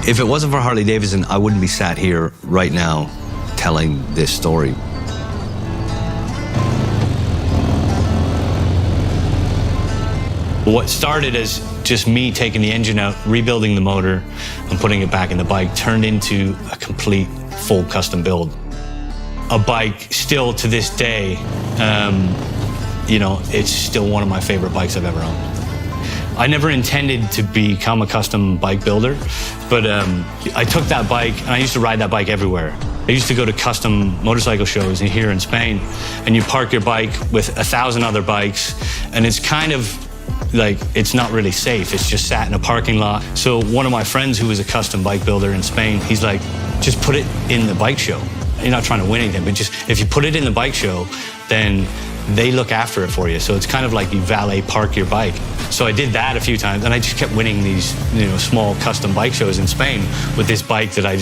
If it wasn't for Harley-Davidson, I wouldn't be sat here right now telling this story. What started as just me taking the engine out, rebuilding the motor, and putting it back in the bike turned into a complete full custom build. A bike still to this day, you know, it's still one of my favorite bikes I've ever owned. I never intended to become a custom bike builder, but I took that bike and I used to ride that bike everywhere. I used to go to custom motorcycle shows here in Spain, and you park your bike with 1,000 other bikes, and it's kind of like, it's not really safe. It's just sat in a parking lot. So one of my friends who was a custom bike builder in Spain, he's like, just put it in the bike show. You're not trying to win anything, but just if you put it in the bike show, then they look after it for you. So it's kind of like you valet park your bike. So I did that a few times, and I just kept winning these, you know, small custom bike shows in Spain with this bike that I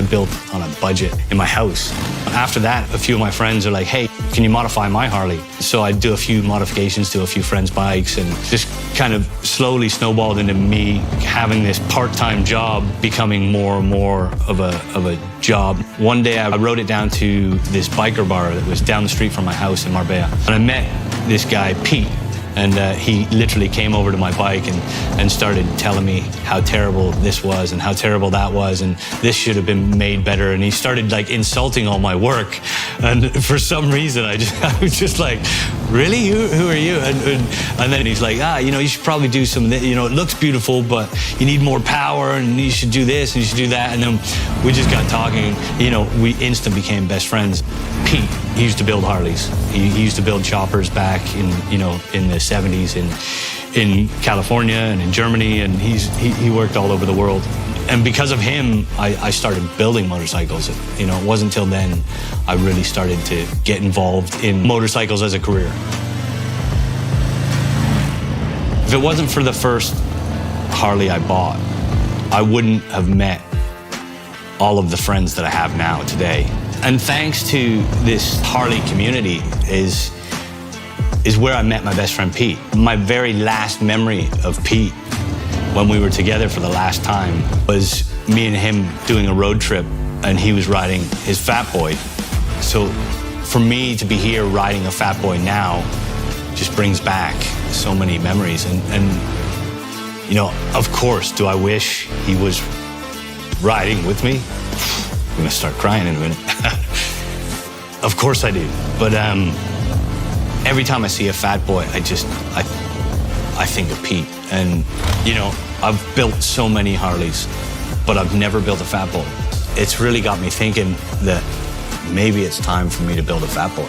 built on a budget in my house. After that, a few of my friends are like, hey, can you modify my Harley? So I do a few modifications to a few friends' bikes, and just kind of slowly snowballed into me having this part-time job becoming more and more of a job. One day I rode it down to this biker bar that was down the street from my house in Marbella. And I met this guy, Pete, and he literally came over to my bike and started telling me how terrible this was and how terrible that was, and this should have been made better. And he started like insulting all my work. And for some reason, I was just like, really? Who are you? And then he's like, you know, you should probably do some of this. You know, it looks beautiful, but you need more power, and you should do this and you should do that. And then we just got talking. You know, we instantly became best friends. Pete, he used to build Harleys. He used to build choppers back in, you know, in the 70s in California and in Germany, and he worked all over the world. And because of him, I started building motorcycles. You know, it wasn't until then I really started to get involved in motorcycles as a career. If it wasn't for the first Harley I bought, I wouldn't have met all of the friends that I have now today. And thanks to this Harley community is where I met my best friend, Pete. My very last memory of Pete, when we were together for the last time, was me and him doing a road trip, and he was riding his Fat Boy. So for me to be here riding a Fat Boy now just brings back so many memories. And you know, of course, do I wish he was riding with me? I'm gonna start crying in a minute. Of course I do. But every time I see a Fat Boy, I think of Pete. And you know, I've built so many Harleys, but I've never built a Fat Boy. It's really got me thinking that maybe it's time for me to build a Fat Boy.